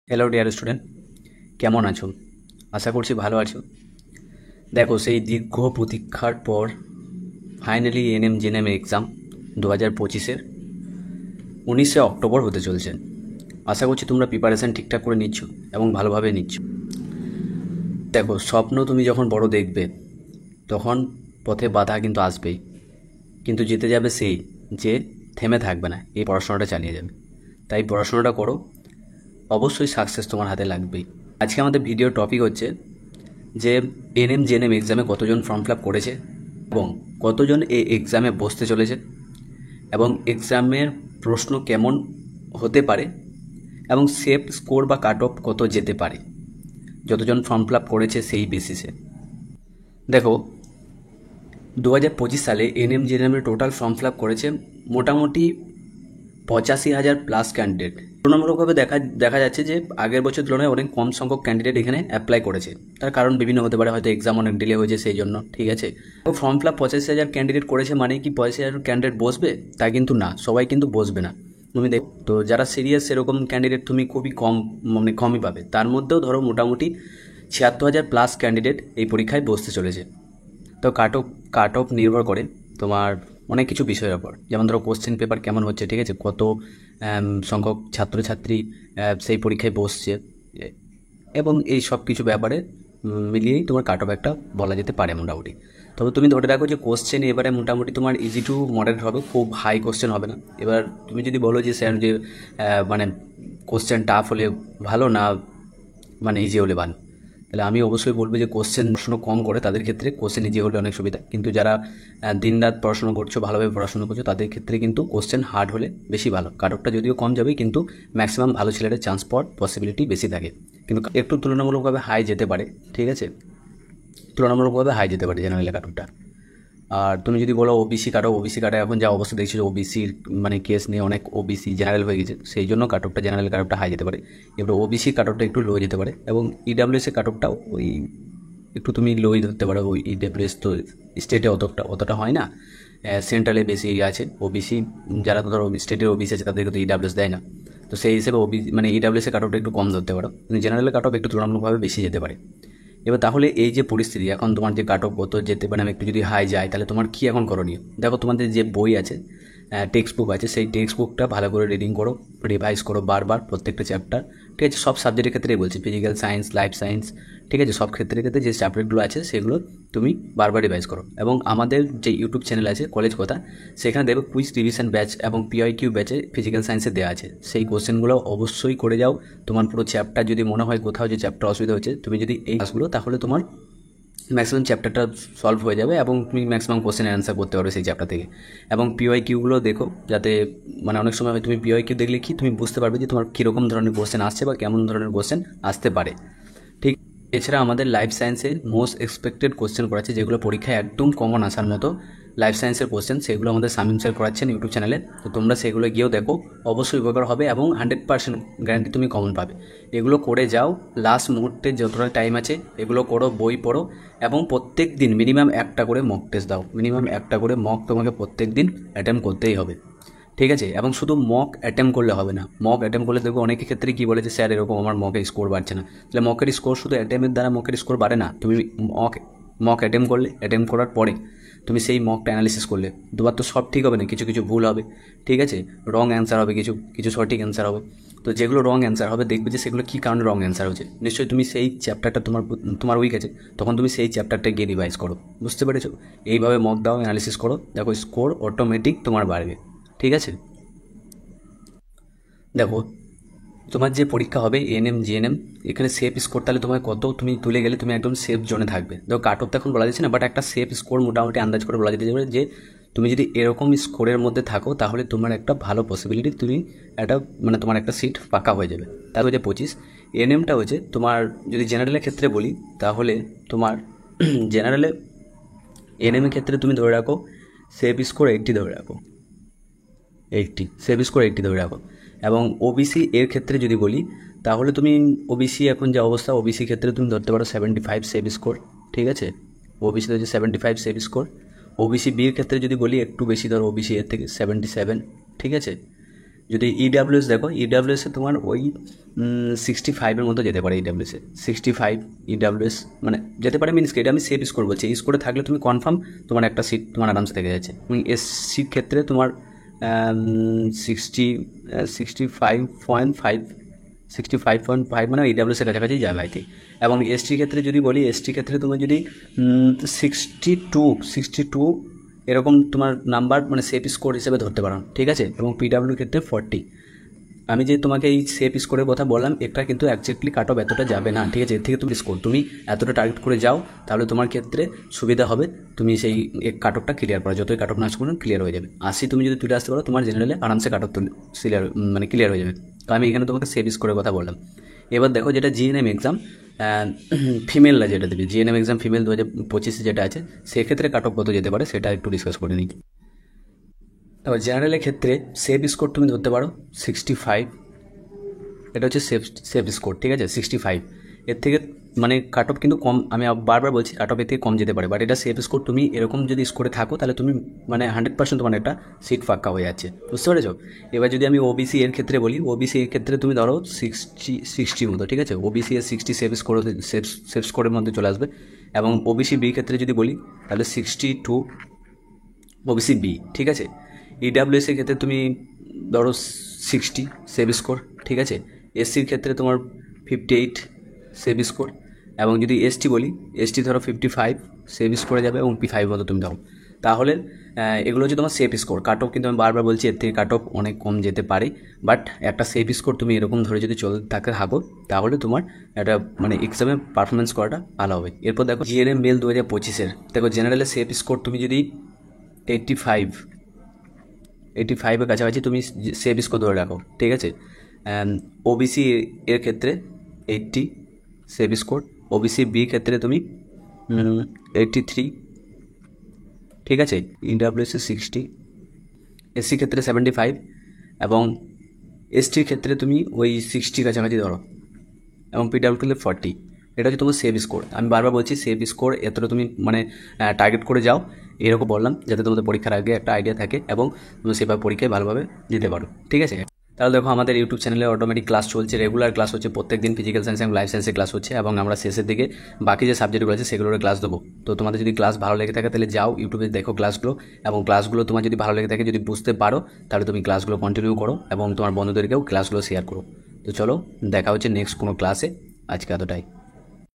Hello dear student, কেমন আছো? আশা করছি ভালো আছো। দেখো, সেই দীর্ঘ প্রতীক্ষার পর ফাইনালি এনএম জেএনএম এক্সাম 2025-এর 19শে অক্টোবর হতে চলছে। আশা করছি তোমরা প্রিপারেশান ঠিকঠাক করে নিচ্ছ এবং ভালোভাবে নিচ্ছ। দেখো, স্বপ্ন তুমি যখন বড় দেখবে তখন পথে বাধা কিন্তু আসবেই, কিন্তু যেতে যাবে সেই যে থেমে থাকবে না, এই পড়াশোনাটা চালিয়ে যাবে। তাই পড়াশোনাটা করো, অবশ্যই সাকসেস তোমার হাতে লাগবেই। আজকে আমাদের ভিডিও টপিক হচ্ছে যে এনএম জেএনএম এক্সামে কতজন ফর্ম ফিল আপ করেছে এবং কতজন এই এক্সামে বসতে চলেছে এবং এক্সামের প্রশ্ন কেমন হতে পারে এবং সেফ স্কোর বা কাট অফ কত যেতে পারে যতজন ফর্ম ফিল আপ করেছে সেই বেসিসে। দেখো, 2025 সালে এনএম জেএনএমের টোটাল ফর্ম ফিল আপ করেছে মোটামুটি 85,000 প্লাস ক্যান্ডিডেট। তুলনামূলকভাবে দেখা যাচ্ছে যে আগের বছর তুলনায় অনেক কম সংখ্যক ক্যান্ডিডেট এখানে অ্যাপ্লাই করেছে। তার কারণ বিভিন্ন হতে পারে, হয়তো এক্সাম অনেক ডিলে হয়েছে সেই জন্য, ঠিক আছে। তো ফর্ম ফিল আপ 85,000 ক্যান্ডিডেট করেছে মানে কি 85,000 ক্যান্ডিডেট বসবে? তা কিন্তু না, সবাই কিন্তু বসবে না। তুমি দেখো তো, যারা সিরিয়াস সেরকম ক্যান্ডিডেট তুমি খুবই কম, মানে কমই পাবে। তার মধ্যেও ধরো মোটামুটি 76,000 প্লাস ক্যান্ডিডেট এই পরীক্ষায় বসতে চলেছে। তো কাট অফ নির্ভর করে তোমার অনেক কিছু বিষয়ের ওপর, যেমন ধরো কোশ্চেন পেপার কেমন হচ্ছে, ঠিক আছে, কত সংখ্যক ছাত্রছাত্রী সেই পরীক্ষায় বসছে, এবং এই সব কিছু ব্যাপারে মিলিয়েই তোমার কাট অফ একটা বলা যেতে পারে মোটামুটি। তবে তুমি ধরে রাখো যে কোশ্চেন এবারে মোটামুটি তোমার ইজি টু মডারেট হবে, খুব হাই কোশ্চেন হবে না। এবার তুমি যদি বলো যে স্যার যে মানে কোশ্চেন টাফ হলে ভালো না মানে ইজি হলে ভালো, তাহলে আমি অবশ্যই বলবো যে কোশ্চেন প্রশ্ন কম করে তাদের ক্ষেত্রে কোশ্চেন ইজি হলে অনেক সুবিধা, কিন্তু যারা দিনরাত পড়াশোনা করছো, ভালোভাবে পড়াশোনা করছো, তাদের ক্ষেত্রে কিন্তু কোশ্চেন হার্ড হলে বেশি ভালো। কাট অফটা যদিও কম যাবে, কিন্তু ম্যাক্সিমাম ভালো ছেলেদের চান্স পাওয়ার পসিবিলিটি বেশি থাকে, কিন্তু একটু তুলনামূলকভাবে হাই যেতে পারে, ঠিক আছে, তুলনামূলকভাবে হাই যেতে পারে জেনারেল কাট অফটা। আর তুমি যদি বলো ওবিসি কাটো, ওবিসি কাটে এখন যা অবস্থা দেখছি যে ওবিসির মানে কেস নিয়ে অনেক ওবিসি জেনারেল হয়ে গেছে, সেই জন্য কাট অফটা জেনারেল কাট অফটা হাই যেতে পারে। এবার ওবিসি কাট অফটা একটু লো যেতে পারে, এবং ইডাব্লিউএসের কাট অফটাও ওই একটু তুমি লোই ধরতে পারো। ওই ইডাব্লিউএস তো স্টেটে অতটা হয় না, সেন্ট্রালে বেশি আছে ওবিসি। যারা তো ধরো স্টেটের ওবিসি আছে তাদেরকে তো ইডাব্লিউএস দেয় না, তো সেই হিসেবে মানে ইডাব্লিউএসের কাট অফটা একটু কম ধরতে পারো, কিন্তু জেনারেলের কাট অফ একটু তুলনামূলকভাবে বেশি যেতে পারে। এবার তাহলে এই যে পরিস্থিতি এখন তোমার যে কাট অফ কত যেতে পারে, একটু যদি হাই যায় তাহলে তোমার কী এখন করণীয়? দেখো, তোমাদের যে বই আছে, টেক্সট বুক আছে, সেই টেক্সট বুকটা ভালো করে রিডিং করো, রিভাইজ করো বারবার প্রত্যেকটা চ্যাপ্টার, ঠিক আছে। সব সাবজেক্টের ক্ষেত্রেই বলছি, ফিজিক্যাল সায়েন্স, লাইফ সায়েন্স, ঠিক আছে, সব ক্ষেত্রে যে চ্যাপ্টারগুলো আছে সেগুলো তুমি বারবার রিভাইজ করো। এবং আমাদের যে ইউটিউব চ্যানেল আছে কলেজ কথা, সেখানে দেখো কুইজ রিভিশন ব্যাচ এবং পিআইকিউ ব্যাচে ফিজিক্যাল সায়েন্সে দেওয়া আছে, সেই কোশ্চেনগুলো অবশ্যই করে যাও। তোমার পুরো চ্যাপ্টার যদি মনে হয় কোথাও যে চ্যাপ্টার অসুবিধা হচ্ছে, তুমি যদি এই ক্লাসগুলো, তাহলে তোমার ম্যাক্সিমাম চ্যাপ্টারটা সলভ হয়ে যাবে এবং তুমি ম্যাক্সিমাম কোশ্চেনের অ্যান্সার করতে পারবে সেই চ্যাপ্টার থেকে। এবং পিওয়াই কিউগুলো দেখো, যাতে মানে অনেক সময় তুমি পিওয়াই কিউ দেখলে কি তুমি বুঝতে পারবে যে তোমার কীরকম ধরনের কোশ্চেন আসছে বা কেমন ধরনের কোশ্চেন আসতে পারে, ঠিক। এছাড়া আমাদের লাইফ সায়েন্সের মোস্ট এক্সপেক্টেড কোশ্চেন করাচ্ছে, যেগুলো পরীক্ষায় একদম কমন আসার মতো লাইফ সায়েন্সের কোশ্চেন, সেগুলো আমাদের শামীম স্যার করাচ্ছেন ইউটিউব চ্যানেলে। তো তোমরা সেগুলো গিয়েও দেখো, অবশ্যই উপকার হবে এবং 100% গ্যারান্টি তুমি কমন পাবে। এগুলো করে যাও, লাস্ট মুহূর্তে যতটা টাইম আছে এগুলো করো, বই পড়ো, এবং প্রত্যেক দিন মিনিমাম একটা করে মক টেস্ট দাও। মিনিমাম একটা করে মক তোমাকে প্রত্যেক দিন অ্যাটেম্প করতেই হবে, ঠিক আছে। এবং শুধু মক অ্যাটেম্প করলে হবে না, মক অ্যাটেম্প করলে দেখবো অনেকের ক্ষেত্রে কী বলে যে স্যার এরকম আমার মকের স্কোর বাড়ছে না। তাহলে মকের স্কোর শুধু অ্যাটেম্পের দ্বারা মকের স্কোর বাড়ে না। তুমি মক অ্যাটেম্প করলে, অ্যাটেম্প করার পরে তুমি সেই মকটা অ্যানালিসিস করলে দুবার তো সব ঠিক হবে না, কিছু কিছু ভুল হবে, ঠিক আছে, রং অ্যান্সার হবে, কিছু কিছু সঠিক অ্যান্সার হবে। তো যেগুলো রং অ্যান্সার হবে দেখবে যে সেগুলো কী কারণে রং অ্যান্সার হচ্ছে, নিশ্চয়ই তুমি সেই চ্যাপ্টারটা তোমার উইক আছে, তখন তুমি সেই চ্যাপ্টারটা গিয়ে রিভাইজ করো, বুঝতে পেরেছো? এইভাবে মক দাও, অ্যানালিসিস করো, দেখো স্কোর অটোমেটিক তোমার বাড়বে, ঠিক আছে। দেখো, তোমার যে পরীক্ষা হবে এএনএম জিএনএম, এখানে সেফ স্কোর তাহলে তোমার কত তুমি তুলে গেলে তুমি একদম সেফ জোনে থাকবে। দেখো, কাট অফ তো এখন বলা যাচ্ছে না, বাট একটা সেফ স্কোর মোটামুটি আন্দাজ করে বলা যেতে পারে যে তুমি যদি এরকম স্কোরের মধ্যে থাকো তাহলে তোমার একটা ভালো পসিবিলিটি, তুমি একটা মানে তোমার একটা সিট পাকা হয়ে যাবে। তার হচ্ছে 25। এএনএমটা হচ্ছে তোমার, যদি জেনারেলের ক্ষেত্রে বলি তাহলে তোমার জেনারেলে এএনএমের ক্ষেত্রে তুমি ধরে রাখো সেফ স্কোর 80 ধরে রাখো, 80 সেভ স্কোর 80 ধরে রাখো। এবং ওবিসি এর ক্ষেত্রে যদি বলি তাহলে তুমি ওবিসি এখন যা অবস্থা, ওবিসি ক্ষেত্রে তুমি ধরতে পারো 75 সেভ স্কোর, ঠিক আছে। ওবিসিতে হচ্ছে 75 সেভ স্কোর। ওবিসি বির ক্ষেত্রে যদি বলি একটু বেশি ধরো, ওবিসি এর থেকে 77, ঠিক আছে। যদি ইডাব্লিউএস দেখো, ইডাব্লিউএসে তোমার ওই 65-এর মতো যেতে পারে। ইডাব্লিউএসে 65 ইডাব্লিউএস মানে যেতে পারে, মিনস এটা আমি সেফ স্কোর বলছি। এই স্কোরে থাকলে তুমি কনফার্ম তোমার একটা সিট তোমার আরামসে থেকে যাচ্ছে। এসসির ক্ষেত্রে তোমার 65.5 মানে ইডাব্লিউএসের কাছাকাছি যাবে আই থিঙ্ক। এবং এসটির ক্ষেত্রে যদি বলি, এসটির ক্ষেত্রে তোমার যদি 62 এরকম তোমার নাম্বার মানে সেফ স্কোর হিসেবে ধরতে পারো, ঠিক আছে। এবং পিডাব্লিউর ক্ষেত্রে 40। আমি যে তোমাকে এই সেফ স্কোরের কথা বললাম, এটা কিন্তু একজ্যাক্টলি কাট অফ এতটা যাবে না, ঠিক আছে। এর থেকে তুমি স্কোর তুমি এতটা টার্গেট করে যাও, তাহলে তোমার ক্ষেত্রে সুবিধা হবে। তুমি সেই কাট অফটা ক্লিয়ার করো, যতই কাট অফ না আসবে ক্লিয়ার হয়ে যাবে। 80 তুমি যদি তুলে আসতে পারো, তোমার জেনারেলে আরামসে কাট অফ ক্লিয়ার হয়ে যাবে। তো আমি এখানে তোমাকে সেফ স্কোরের কথা বললাম। এবার দেখো যেটা জিএনএম এক্সাম ফিমেলরা যেটা দেবে, জিএনএম এক্সাম ফিমেল 2025 যেটা আছে, সেক্ষেত্রে কাট অফ কত যেতে পারে সেটা একটু ডিসকাস করে নিই। তারপর জেনারেলের ক্ষেত্রে সেফ স্কোর তুমি ধরতে পারো 65। এটা হচ্ছে সেফ স্কোর, ঠিক আছে, 65। এর থেকে মানে কাট অফ কিন্তু কম, আমি বারবার বলছি কাট অফ এর থেকে কম যেতে পারে, বাট এটা সেফ স্কোর। তুমি এরকম যদি স্কোরে থাকো, তাহলে তুমি মানে 100% তোমার একটা সিট ফাঁকা হয়ে যাচ্ছে, বুঝতে পেরেছো। এবার যদি আমি ওবিসি এর ক্ষেত্রে বলি, ওবিসি এর ক্ষেত্রে তুমি ধরো 60 মতো, ঠিক আছে। ওবিসি এর 60 সেফ স্কোরের মধ্যে চলে আসবে। এবং ওবিসি বি ক্ষেত্রে যদি বলি, তাহলে 62 ওবিসি বি, ঠিক আছে। ইডাব্লিউএস এর ক্ষেত্রে তুমি ধরো 60 সেভ স্কোর, ঠিক আছে। এসসির ক্ষেত্রে তোমার 58 সেভ স্কোর। এবং যদি এসটি বলি, এসটি ধরো 55 সেভ স্কোরে যাবে, এবং P5 মতো তুমি দাও। তাহলে এগুলো হচ্ছে তোমার সেফ স্কোর। কাট অফ কিন্তু আমি বারবার বলছি এর থেকে কাট অফ অনেক কম যেতে পারে, বাট একটা সেফ স্কোর তুমি এরকম ধরে যদি চলতে থাকো, তাহলে তোমার একটা মানে এক্সামে পারফরমেন্স করাটা ভালো হবে। এরপর দেখো জিএনএম মেল 2025-এর দেখো জেনারেলের সেফ স্কোর তুমি যদি 85-এর কাছাকাছি তুমি সেফ স্কোর ধরে রাখো, ঠিক আছে। ওবিসি এর ক্ষেত্রে 80 সেফ স্কোর। ওবিসি বি ক্ষেত্রে তুমি 83, ঠিক আছে। ইডাব্লিউএস 60, এসসি ক্ষেত্রে 75, এবং এসটির ক্ষেত্রে তুমি ওই 60 কাছাকাছি ধরো, এবং পিডাব্লিউ 40। এটা হচ্ছে তোমার সেভ স্কোর। আমি বারবার বলছি সেভ স্কোর এতটা তুমি মানে টার্গেট করে যাও, এরকম বললাম, যাতে তোমাদের পরীক্ষার আগে একটা আইডিয়া থাকে এবং তুমি সেভাবে পরীক্ষায় ভালোভাবে দিতে পারো, ঠিক আছে। তাহলে দেখো আমাদের ইউটিউব চ্যানেলে অটোমেটিক ক্লাস চলছে, রেগুলার ক্লাস হচ্ছে প্রত্যেক দিন। ফিজিক্যাল সায়েন্স এবং লাইফ সায়েন্সের ক্লাস হচ্ছে, এবং আমরা শেষের দিকে বাকি যে সাবজেক্টগুলো আছে সেগুলোর ক্লাস দেবো। তো তোমাদের যদি ক্লাস ভালো লেগে থাকে, তাহলে যাও ইউটিউবে দেখো ক্লাসগুলো, এবং ক্লাসগুলো তোমার যদি ভালো লেগে থাকে, যদি বুঝতে পারো, তাহলে তুমি ক্লাসগুলো কন্টিনিউ করো এবং তোমার বন্ধুদেরকেও ক্লাসগুলো শেয়ার করো। তো চলো দেখা হচ্ছে নেক্সট কোনো ক্লাসে, আজকে এতটাই।